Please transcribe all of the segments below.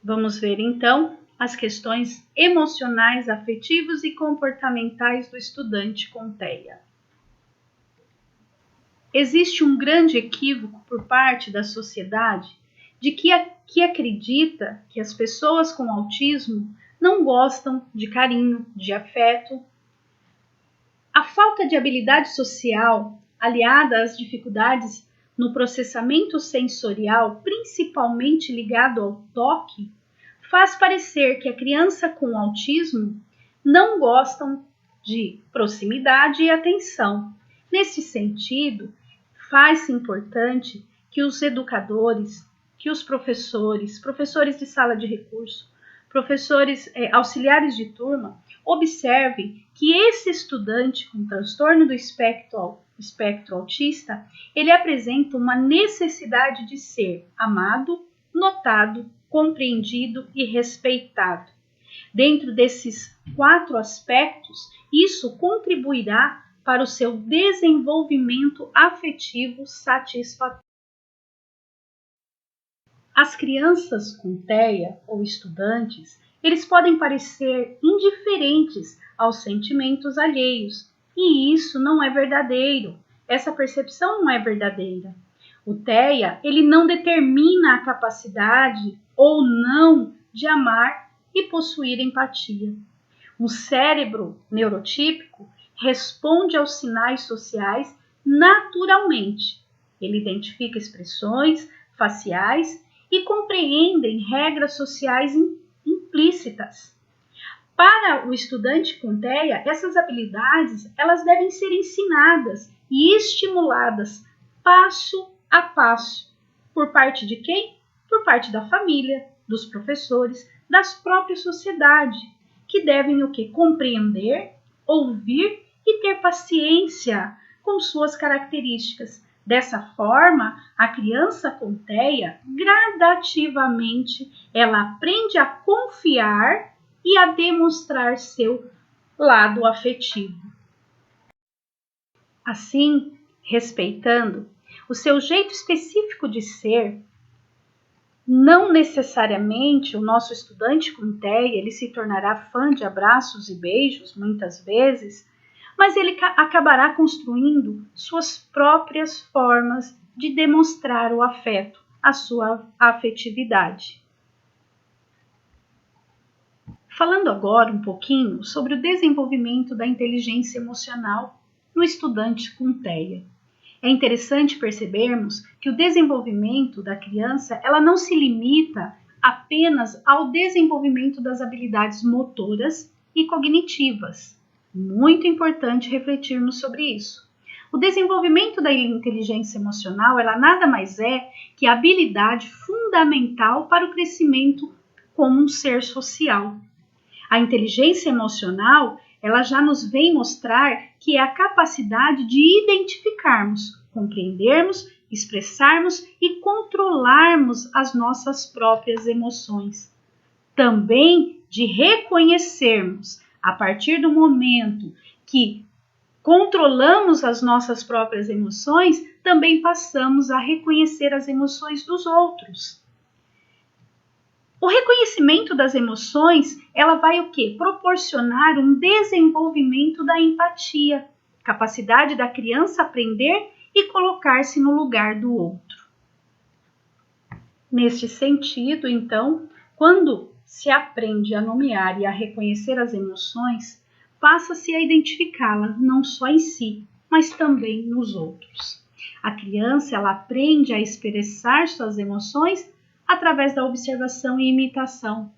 Vamos ver então as questões emocionais, afetivos e comportamentais do estudante com TEA. Existe um grande equívoco por parte da sociedade de que acredita que as pessoas com autismo não gostam de carinho, de afeto. A falta de habilidade social, aliada às dificuldades no processamento sensorial, principalmente ligado ao toque, faz parecer que a criança com autismo não gostam de proximidade e atenção. Nesse sentido, faz-se importante que os educadores, que os professores de sala de recurso, professores auxiliares de turma, observem que esse estudante com transtorno do espectro autista, ele apresenta uma necessidade de ser amado, notado, compreendido e respeitado. Dentro desses 4 aspectos, isso contribuirá para o seu desenvolvimento afetivo satisfatório. As crianças com TEA ou estudantes, eles podem parecer indiferentes aos sentimentos alheios, e isso não é verdadeiro. Essa percepção não é verdadeira. O TEA, ele não determina a capacidade ou não de amar e possuir empatia. O cérebro neurotípico responde aos sinais sociais naturalmente. Ele identifica expressões faciais e compreendem regras sociais implícitas. Para o estudante com TEA, essas habilidades elas devem ser ensinadas e estimuladas passo a passo. Por parte de quem? Por parte da família, dos professores, das próprias sociedade, que devem o quê? Compreender, ouvir e ter paciência com suas características. Dessa forma, a criança com TEA, gradativamente, ela aprende a confiar e a demonstrar seu lado afetivo. Assim, respeitando o seu jeito específico de ser, não necessariamente o nosso estudante com TEA ele se tornará fã de abraços e beijos, muitas vezes, mas ele acabará construindo suas próprias formas de demonstrar o afeto, a sua afetividade. Falando agora um pouquinho sobre o desenvolvimento da inteligência emocional no estudante com TEA. É interessante percebermos que o desenvolvimento da criança ela não se limita apenas ao desenvolvimento das habilidades motoras e cognitivas. Muito importante refletirmos sobre isso. O desenvolvimento da inteligência emocional ela nada mais é que a habilidade fundamental para o crescimento como um ser social. A inteligência emocional ela já nos vem mostrar que é a capacidade de identificarmos, compreendermos, expressarmos e controlarmos as nossas próprias emoções. Também de reconhecermos, a partir do momento que controlamos as nossas próprias emoções, também passamos a reconhecer as emoções dos outros. O reconhecimento das emoções, ela vai o quê? Proporcionar um desenvolvimento da empatia, capacidade da criança aprender e colocar-se no lugar do outro. Neste sentido, então, quando se aprende a nomear e a reconhecer as emoções, passa-se a identificá-las não só em si, mas também nos outros. A criança, ela aprende a expressar suas emoções através da observação e imitação.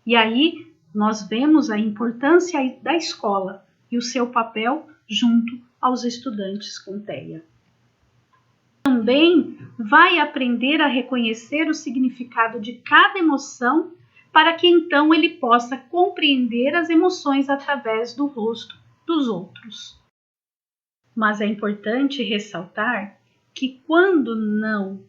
E aí nós vemos a importância da escola e o seu papel junto aos estudantes com TEA. Também vai aprender a reconhecer o significado de cada emoção para que então ele possa compreender as emoções através do rosto dos outros. Mas é importante ressaltar que quando não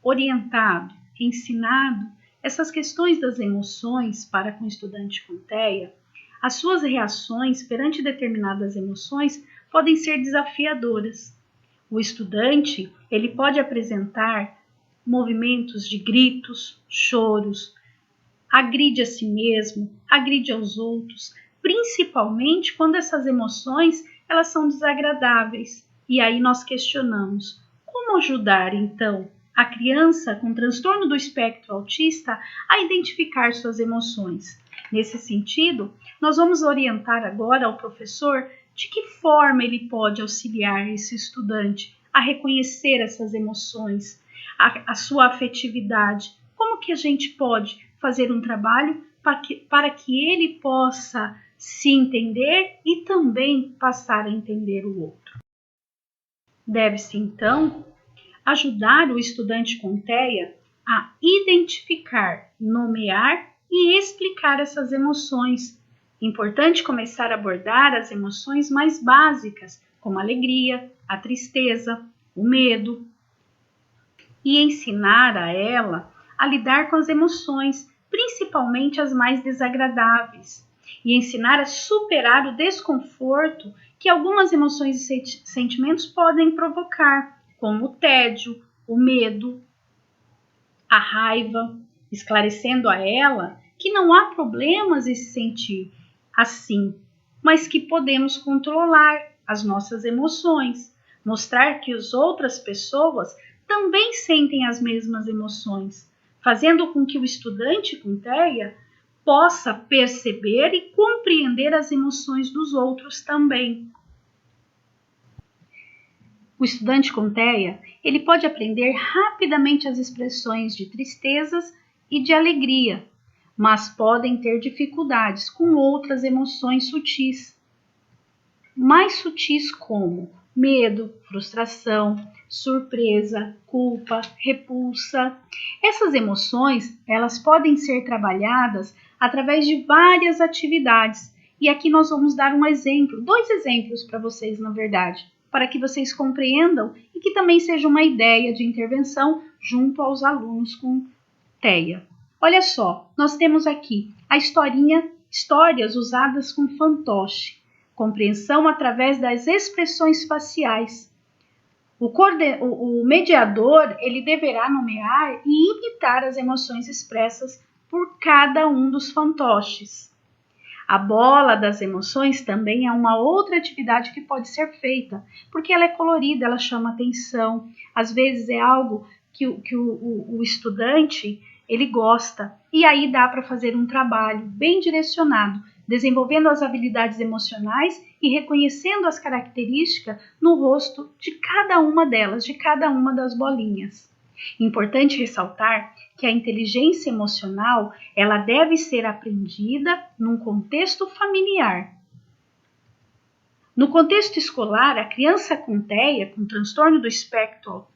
orientado, ensinado essas questões das emoções para com o estudante com TEA, as suas reações perante determinadas emoções podem ser desafiadoras. O estudante, ele pode apresentar movimentos de gritos, choros, agride a si mesmo, agride aos outros, principalmente quando essas emoções elas são desagradáveis. E aí nós questionamos, como ajudar então a criança com transtorno do espectro autista a identificar suas emoções? Nesse sentido, nós vamos orientar agora ao professor de que forma ele pode auxiliar esse estudante a reconhecer essas emoções, a sua afetividade. Como que a gente pode fazer um trabalho para que ele possa se entender e também passar a entender o outro? Deve-se, então, ajudar o estudante com TEA a identificar, nomear e explicar essas emoções. Importante começar a abordar as emoções mais básicas, como a alegria, a tristeza, o medo, e ensinar a ela a lidar com as emoções, principalmente as mais desagradáveis, e ensinar a superar o desconforto que algumas emoções e sentimentos podem provocar, como o tédio, o medo, a raiva, esclarecendo a ela que não há problemas em se sentir assim, mas que podemos controlar as nossas emoções, mostrar que as outras pessoas também sentem as mesmas emoções, fazendo com que o estudante com TEA possa perceber e compreender as emoções dos outros também. O estudante com TEA, ele pode aprender rapidamente as expressões de tristezas e de alegria, mas podem ter dificuldades com outras emoções sutis. Mais sutis como medo, frustração, surpresa, culpa, repulsa. Essas emoções, elas podem ser trabalhadas através de várias atividades. E aqui nós vamos dar um exemplo, 2 exemplos para vocês, na verdade, para que vocês compreendam e que também seja uma ideia de intervenção junto aos alunos com TEA. Olha só, nós temos aqui a histórias usadas com fantoche, compreensão através das expressões faciais. O mediador ele deverá nomear e imitar as emoções expressas por cada um dos fantoches. A bola das emoções também é uma outra atividade que pode ser feita, porque ela é colorida, ela chama atenção, às vezes é algo que o estudante ele gosta, e aí dá para fazer um trabalho bem direcionado, desenvolvendo as habilidades emocionais e reconhecendo as características no rosto de cada uma delas, de cada uma das bolinhas. Importante ressaltar que a inteligência emocional ela deve ser aprendida num contexto familiar. No contexto escolar, a criança com TEA, com transtorno do espectro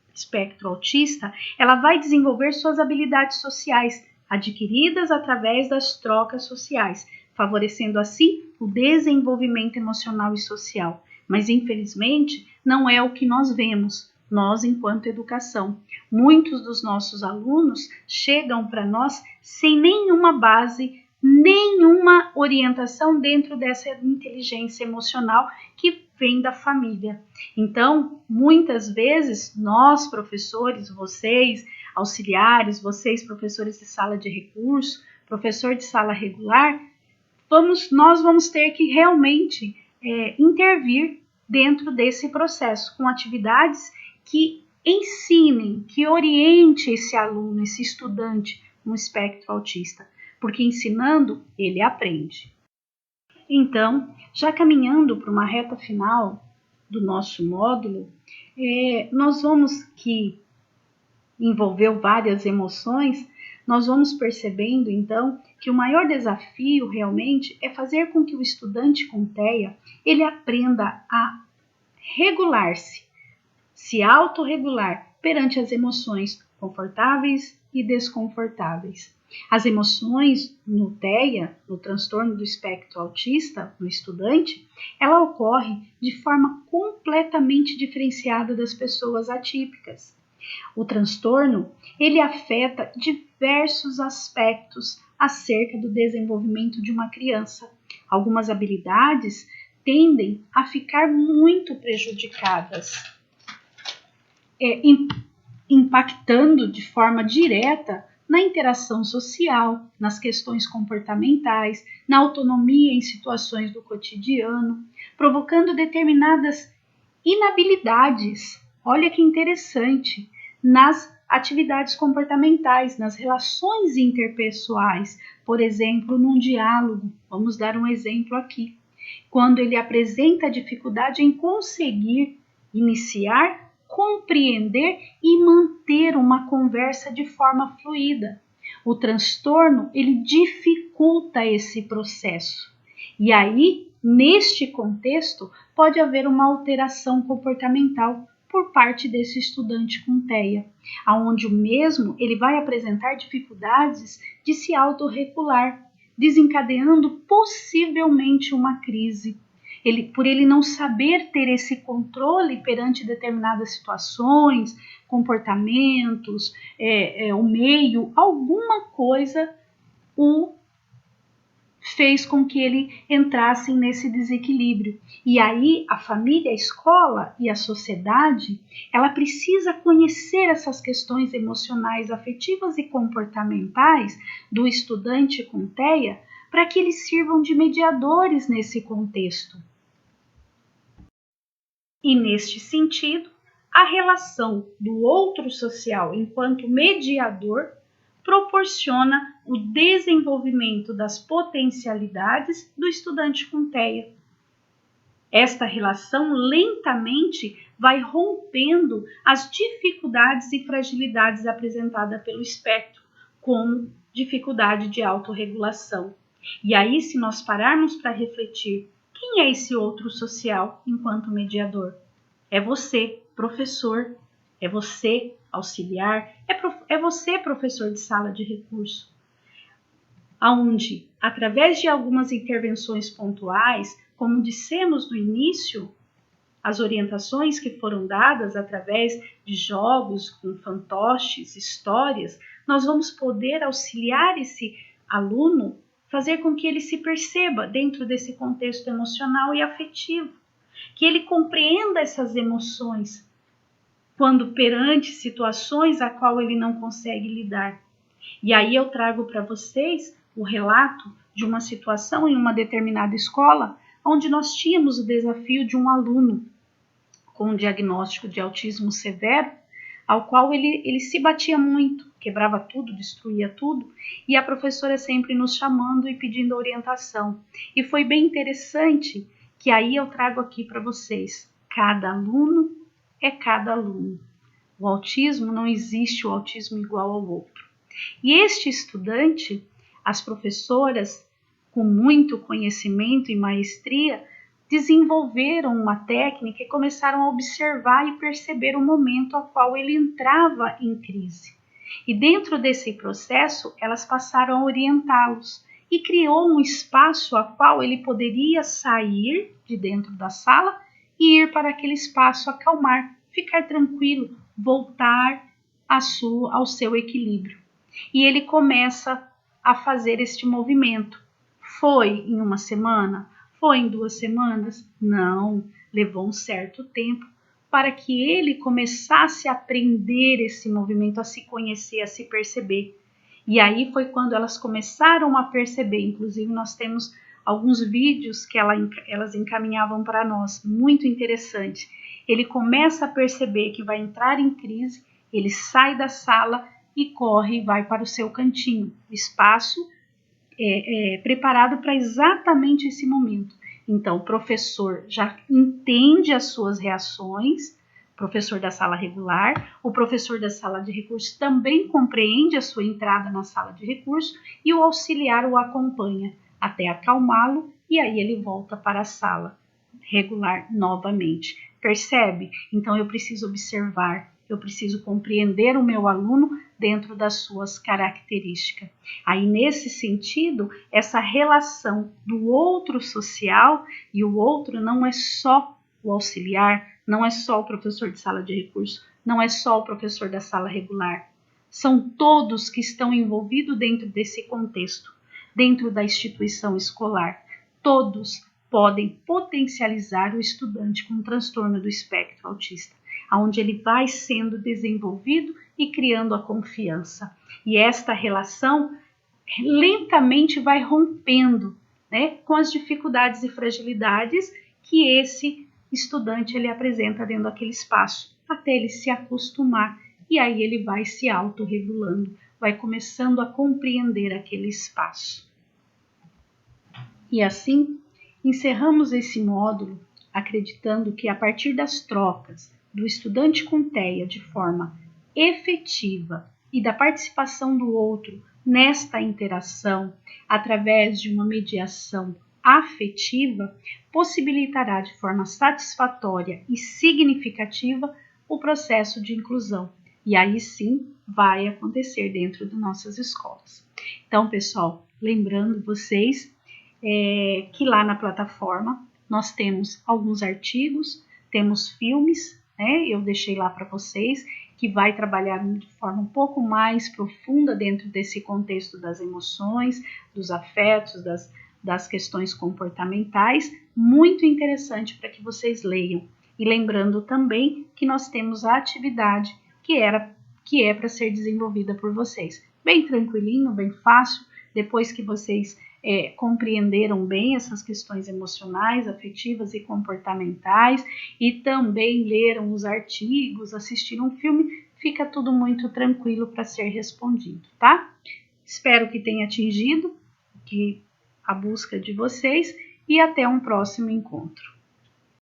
autista, ela vai desenvolver suas habilidades sociais, adquiridas através das trocas sociais, favorecendo assim o desenvolvimento emocional e social. Mas, infelizmente, não é o que nós vemos, nós enquanto educação. Muitos dos nossos alunos chegam para nós sem nenhuma base, nenhuma orientação dentro dessa inteligência emocional que vem da família. Então, muitas vezes, nós professores, vocês auxiliares, vocês professores de sala de recurso, professor de sala regular, nós vamos ter que realmente intervir dentro desse processo, com atividades que ensinem, que oriente esse aluno, esse estudante no espectro autista, porque ensinando, ele aprende. Então, já caminhando para uma reta final do nosso módulo, nós vamos que envolveu várias emoções, nós vamos percebendo então que o maior desafio realmente é fazer com que o estudante com TEA ele aprenda a regular-se, se autorregular perante as emoções confortáveis e desconfortáveis. As emoções no TEA, no transtorno do espectro autista, no estudante, ela ocorre de forma completamente diferenciada das pessoas atípicas. O transtorno, ele afeta diversos aspectos acerca do desenvolvimento de uma criança. Algumas habilidades tendem a ficar muito prejudicadas, impactando de forma direta na interação social, nas questões comportamentais, na autonomia em situações do cotidiano, provocando determinadas inabilidades. Olha que interessante, nas atividades comportamentais, nas relações interpessoais, por exemplo, num diálogo. Vamos dar um exemplo aqui. Quando ele apresenta dificuldade em conseguir iniciar, compreender e manter uma conversa de forma fluida. O transtorno, ele dificulta esse processo. E aí, neste contexto, pode haver uma alteração comportamental por parte desse estudante com TEA, onde o mesmo ele vai apresentar dificuldades de se autorregular, desencadeando possivelmente uma crise. Por ele não saber ter esse controle perante determinadas situações, comportamentos, o meio, alguma coisa o fez com que ele entrasse nesse desequilíbrio. E aí a família, a escola e a sociedade, ela precisa conhecer essas questões emocionais, afetivas e comportamentais do estudante com TEA para que eles sirvam de mediadores nesse contexto. E neste sentido, a relação do outro social enquanto mediador proporciona o desenvolvimento das potencialidades do estudante com TEA. Esta relação lentamente vai rompendo as dificuldades e fragilidades apresentadas pelo espectro, como dificuldade de autorregulação. E aí, se nós pararmos para refletir, quem é esse outro social enquanto mediador? É você, professor, é você, auxiliar, é você, professor de sala de recurso, onde, através de algumas intervenções pontuais, como dissemos no início, as orientações que foram dadas através de jogos com fantoches, histórias, nós vamos poder auxiliar esse aluno, fazer com que ele se perceba dentro desse contexto emocional e afetivo, que ele compreenda essas emoções, quando perante situações a qual ele não consegue lidar. E aí eu trago para vocês o relato de uma situação em uma determinada escola, onde nós tínhamos o desafio de um aluno com um diagnóstico de autismo severo, ao qual ele se batia muito, quebrava tudo, destruía tudo, e a professora sempre nos chamando e pedindo orientação. E foi bem interessante que aí eu trago aqui para vocês, cada aluno é cada aluno. O autismo, não existe o autismo igual ao outro. E este estudante, as professoras, com muito conhecimento e maestria, desenvolveram uma técnica e começaram a observar e perceber o momento ao qual ele entrava em crise. E dentro desse processo, elas passaram a orientá-los e criou um espaço ao qual ele poderia sair de dentro da sala e ir para aquele espaço acalmar, ficar tranquilo, voltar ao seu equilíbrio. E ele começa a fazer este movimento. Foi em uma semana? Foi em 2 semanas? Não, levou um certo tempo para que ele começasse a aprender esse movimento, a se conhecer, a se perceber. E aí foi quando elas começaram a perceber, inclusive nós temos alguns vídeos que elas encaminhavam para nós, muito interessante. Ele começa a perceber que vai entrar em crise, ele sai da sala e corre e vai para o seu cantinho, espaço preparado para exatamente esse momento. Então, o professor já entende as suas reações, professor da sala regular, o professor da sala de recurso também compreende a sua entrada na sala de recurso e o auxiliar o acompanha até acalmá-lo e aí ele volta para a sala regular novamente. Percebe? Então eu preciso observar, eu preciso compreender o meu aluno dentro das suas características. Aí, nesse sentido, essa relação do outro social, e o outro não é só o auxiliar, não é só o professor de sala de recurso, não é só o professor da sala regular. São todos que estão envolvidos dentro desse contexto, dentro da instituição escolar. Todos podem potencializar o estudante com transtorno do espectro autista, onde ele vai sendo desenvolvido e criando a confiança. E esta relação lentamente vai rompendo, né, com as dificuldades e fragilidades que esse estudante ele apresenta dentro daquele espaço, até ele se acostumar, e aí ele vai se autorregulando, vai começando a compreender aquele espaço. E assim, encerramos esse módulo acreditando que a partir das trocas do estudante com TEA de forma efetiva e da participação do outro nesta interação, através de uma mediação afetiva, possibilitará de forma satisfatória e significativa o processo de inclusão. E aí sim vai acontecer dentro das nossas escolas. Então, pessoal, lembrando vocês que lá na plataforma nós temos alguns artigos, temos filmes, né? Eu deixei lá para vocês, que vai trabalhar de forma um pouco mais profunda dentro desse contexto das emoções, dos afetos, das questões comportamentais, muito interessante para que vocês leiam. E lembrando também que nós temos a atividade que é para ser desenvolvida por vocês. Bem tranquilinho, bem fácil, depois que vocês compreenderam bem essas questões emocionais, afetivas e comportamentais e também leram os artigos, assistiram um filme, fica tudo muito tranquilo para ser respondido, tá? Espero que tenha atingido a busca de vocês e até um próximo encontro.